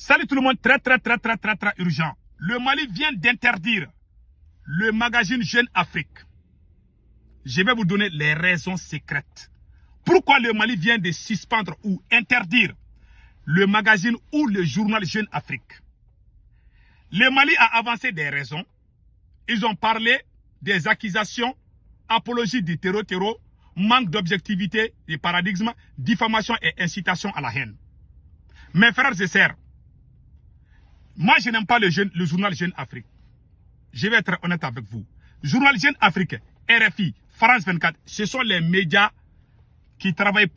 Salut tout le monde, très urgent. Le Mali vient d'interdire le magazine Jeune Afrique. Je vais vous donner les raisons secrètes. Pourquoi le Mali vient de suspendre ou interdire le magazine ou le journal Jeune Afrique? Le Mali a avancé des raisons. Ils ont parlé des accusations, apologie du terreau, manque d'objectivité, de paradigme, diffamation et incitation à la haine. Mes frères et sœurs, moi je n'aime pas le journal Jeune Afrique. Je vais être honnête avec vous. Journal Jeune Afrique, RFI, France 24, ce sont les médias qui travaillent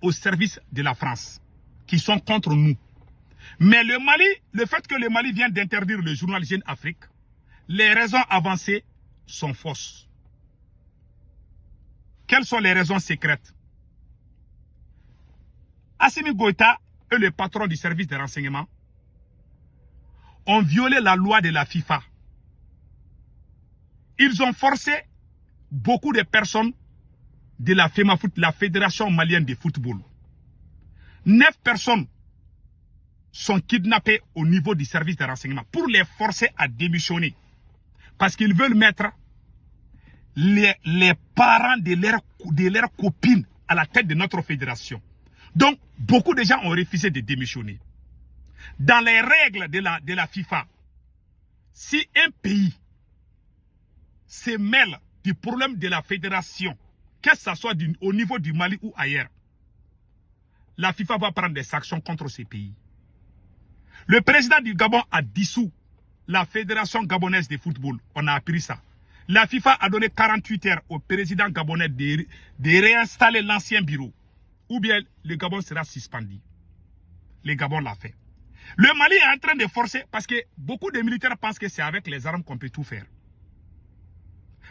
au service de la France, qui sont contre nous. Mais le Mali, le fait que le Mali vient d'interdire le journal Jeune Afrique, les raisons avancées sont fausses. Quelles sont les raisons secrètes? Assimi Goïta et le patron du service de renseignement ont violé la loi de la FIFA. Ils ont forcé beaucoup de personnes de la FEMAFOOT, la Fédération malienne de football. 9 personnes sont kidnappées au niveau du service de renseignement pour les forcer à démissionner. Parce qu'ils veulent mettre les parents de leurs copines à la tête de notre fédération. Donc, beaucoup de gens ont refusé de démissionner. Dans les règles de la FIFA, si un pays se mêle du problème de la fédération, que ce soit au niveau du Mali ou ailleurs, la FIFA va prendre des sanctions contre ces pays. Le président du Gabon a dissous la fédération gabonaise de football. On a appris ça. La FIFA a donné 48 heures au président gabonais de réinstaller l'ancien bureau. Ou bien le Gabon sera suspendu. Le Gabon l'a fait. Le Mali est en train de forcer parce que beaucoup de militaires pensent que c'est avec les armes qu'on peut tout faire.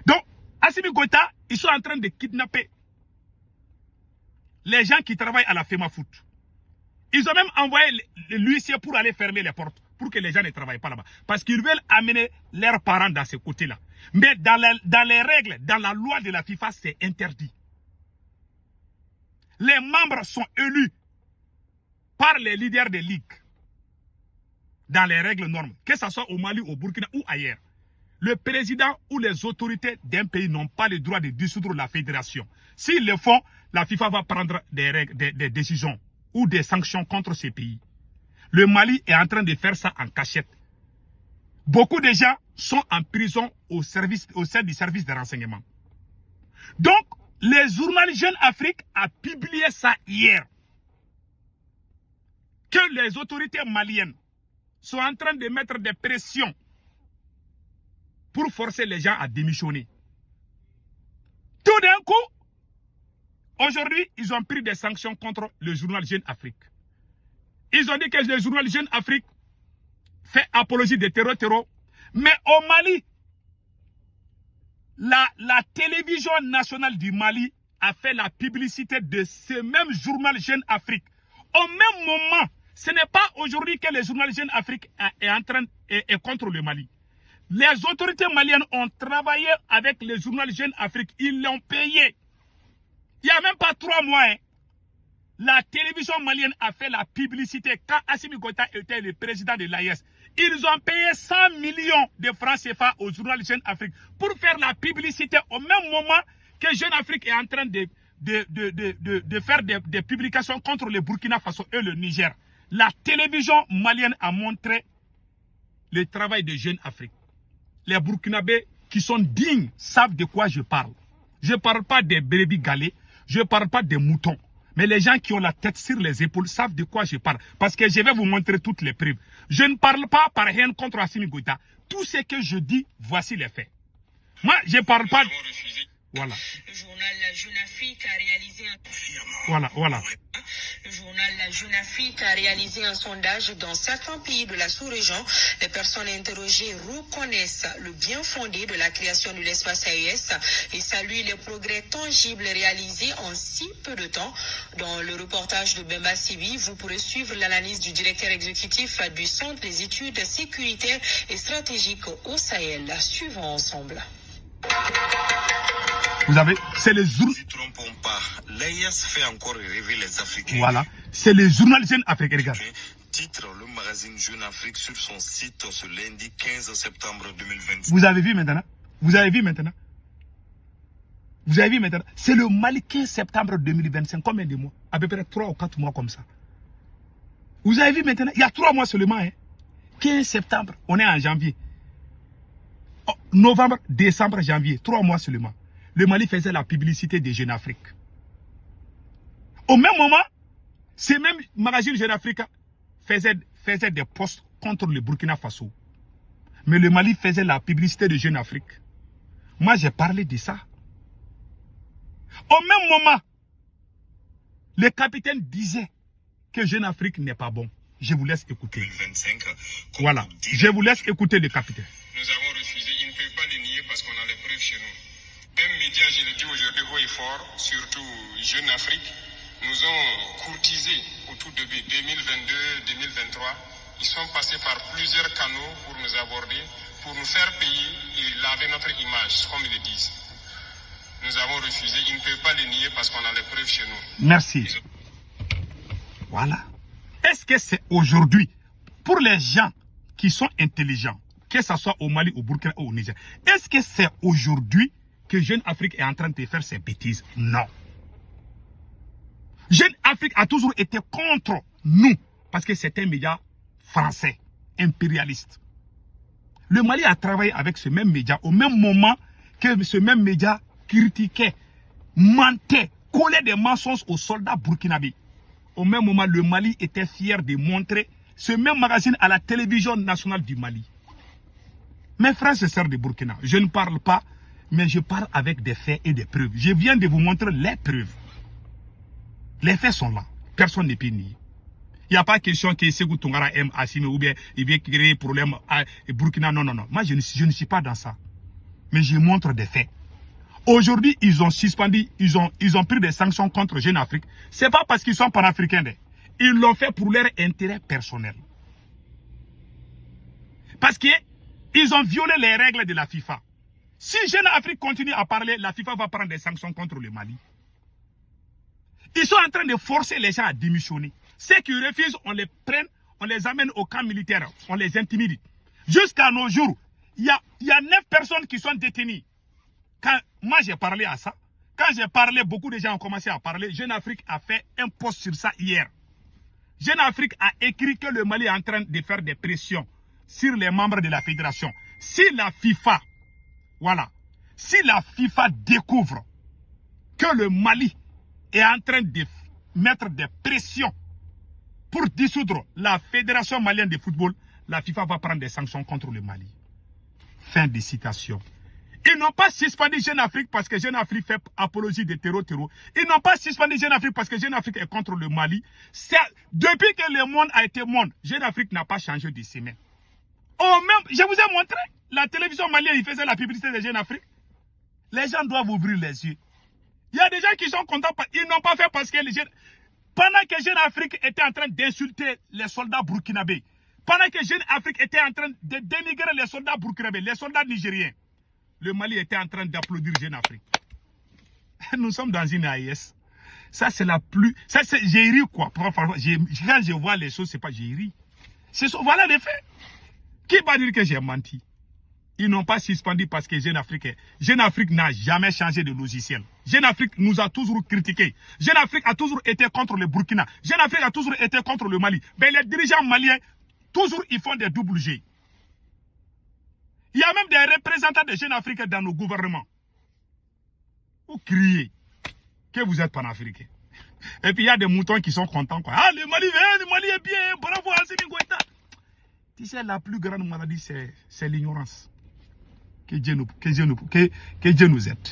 Donc, Assimi Goïta, ils sont en train de kidnapper les gens qui travaillent à la FEMAFOOT. Ils ont même envoyé l'huissier pour aller fermer les portes, pour que les gens ne travaillent pas là-bas. Parce qu'ils veulent amener leurs parents dans ce côté-là. Mais dans les règles, dans la loi de la FIFA, c'est interdit. Les membres sont élus par les leaders des ligues. Dans les règles normes, que ce soit au Mali, au Burkina ou ailleurs. Le président ou les autorités d'un pays n'ont pas le droit de dissoudre la fédération. S'ils le font, la FIFA va prendre des décisions ou des sanctions contre ces pays. Le Mali est en train de faire ça en cachette. Beaucoup de gens sont en prison au sein du service de renseignement. Donc, le journal Jeune Afrique a publié ça hier. Que les autorités maliennes sont en train de mettre des pressions pour forcer les gens à démissionner. Tout d'un coup, aujourd'hui, ils ont pris des sanctions contre le journal Jeune Afrique. Ils ont dit que le journal Jeune Afrique fait apologie de terreau. Mais au Mali, la télévision nationale du Mali a fait la publicité de ce même journal Jeune Afrique. Au même moment, ce n'est pas aujourd'hui que le journal Jeune Afrique est contre le Mali. Les autorités maliennes ont travaillé avec le journal Jeune Afrique. Ils l'ont payé. Il n'y a même pas 3 mois. La télévision malienne a fait la publicité quand Assimi Goïta était le président de l'AES. Ils ont payé 100 millions de francs CFA au journal Jeune Afrique pour faire la publicité au même moment que Jeune Afrique est en train de faire des publications contre le Burkina Faso et le Niger. La télévision malienne a montré le travail de Jeune Afrique. Les Burkinabés qui sont dignes savent de quoi je parle. Je ne parle pas des brebis galets, je ne parle pas des moutons. Mais les gens qui ont la tête sur les épaules savent de quoi je parle. Parce que je vais vous montrer toutes les preuves. Je ne parle pas par haine contre Assimi Goïta. Tout ce que je dis, voici les faits. Moi, je ne parle pas... Voilà. Le journal La Jeune Afrique a réalisé Voilà. Le journal La Jeune Afrique a réalisé un sondage dans certains pays de la sous-région. Les personnes interrogées reconnaissent le bien fondé de la création de l'espace AES et saluent les progrès tangibles réalisés en si peu de temps. Dans le reportage de Bemba Sibi, vous pourrez suivre l'analyse du directeur exécutif du Centre des études sécuritaires et stratégiques au Sahel. Suivons ensemble. Vous avez, c'est le journal. Ne nous trompons pas, l'AES fait encore rêver les Africains. Voilà, c'est le journal Jeune Afrique, regarde. titre le magazine Jeune Afrique sur son site ce lundi 15 septembre 2025. Vous avez vu maintenant? Vous avez vu maintenant? Vous avez vu maintenant? C'est le Mali 15 septembre 2025. Combien de mois? À peu près 3 ou 4 mois comme ça. Vous avez vu maintenant? Il y a 3 mois seulement. Hein? 15 septembre, on est en janvier. Oh, novembre, décembre, janvier. 3 mois seulement. Le Mali faisait la publicité de Jeune Afrique. Au même moment, ces mêmes magazines Jeune Afrique faisaient des posts contre le Burkina Faso. Mais le Mali faisait la publicité de Jeune Afrique. Moi, j'ai parlé de ça. Au même moment, le capitaine disait que Jeune Afrique n'est pas bon. Je vous laisse écouter. 2025, voilà, je vous laisse écouter le capitaine. Nous avons refusé, il ne peut pas le nier parce qu'on a les preuves chez nous. Même médias, je le dis aujourd'hui haut et fort, surtout Jeune Afrique, nous ont courtisés au tout début 2022-2023. Ils sont passés par plusieurs canaux pour nous aborder, pour nous faire payer et laver notre image, comme ils le disent. Nous avons refusé, ils ne peuvent pas le nier parce qu'on a les preuves chez nous. Merci. Voilà. Est-ce que c'est aujourd'hui, pour les gens qui sont intelligents, que ce soit au Mali, au Burkina ou au Niger, est-ce que c'est aujourd'hui que Jeune Afrique est en train de faire ces bêtises? Non. Jeune Afrique a toujours été contre nous, parce que c'est un média français, impérialiste. Le Mali a travaillé avec ce même média au même moment que ce même média critiquait, mentait, collait des mensonges aux soldats burkinabés. Au même moment, le Mali était fier de montrer ce même magazine à la télévision nationale du Mali. Mes frères et sœurs de Burkina, je ne parle pas, mais je parle avec des faits et des preuves. Je viens de vous montrer les preuves. Les faits sont là. Personne ne peut nier. Il n'y a pas question que Sékou Toungara aime Assimi ou bien il vient créer problème à Burkina. Non, non, non. Moi, je ne suis pas dans ça. Mais je montre des faits. Aujourd'hui, ils ont suspendu, ils ont pris des sanctions contre Jeune Afrique. Ce n'est pas parce qu'ils sont panafricains. Ils l'ont fait pour leur intérêt personnel. Parce qu'ils ont violé les règles de la FIFA. Si Jeune Afrique continue à parler, la FIFA va prendre des sanctions contre le Mali. Ils sont en train de forcer les gens à démissionner. Ceux qui refusent, on les prenne, on les amène au camp militaire, on les intimide. Jusqu'à nos jours, il y a 9 personnes qui sont détenues. Quand moi j'ai parlé à ça, quand j'ai parlé, beaucoup de gens ont commencé à parler. Jeune Afrique a fait un post sur ça hier. Jeune Afrique a écrit que le Mali est en train de faire des pressions sur les membres de la fédération. Si la FIFA, voilà, si la FIFA découvre que le Mali est en train de mettre des pressions pour dissoudre la fédération malienne de football, la FIFA va prendre des sanctions contre le Mali. Fin de citation. Ils n'ont pas suspendu Jeune Afrique parce que Jeune Afrique fait apologie de terreau. Ils n'ont pas suspendu Jeune Afrique parce que Jeune Afrique est contre le Mali. Depuis que le monde a été monde, Jeune Afrique n'a pas changé de semaine. Oh, même, je vous ai montré, la télévision malienne, il faisait la publicité de Jeune Afrique. Les gens doivent ouvrir les yeux. Il y a des gens qui sont contents, ils n'ont pas fait parce que les jeunes... Pendant que Jeune Afrique était en train d'insulter les soldats burkinabés, pendant que Jeune Afrique était en train de dénigrer les soldats burkinabés, les soldats nigériens, le Mali était en train d'applaudir Jeune Afrique. Nous sommes dans une AIS. Ça, c'est la plus... Ça, c'est... J'ai ri, quoi. Quand je vois les choses, c'est pas j'ai ri. Voilà les faits. Qui va dire que j'ai menti? Ils n'ont pas suspendu parce que Jeune Afrique n'a jamais changé de logiciel. Jeune Afrique nous a toujours critiqués. Jeune Afrique a toujours été contre le Burkina. Jeune Afrique a toujours été contre le Mali. Mais les dirigeants maliens, toujours, ils font des double G. Il y a même des représentants de Jeune Afrique dans nos gouvernements. Vous criez que vous êtes panafricain. Et puis il y a des moutons qui sont contents, quoi. Ah, le Mali est bien, bravo, Assimi Goïta. Tu sais, la plus grande maladie, c'est l'ignorance. Que Dieu nous aide.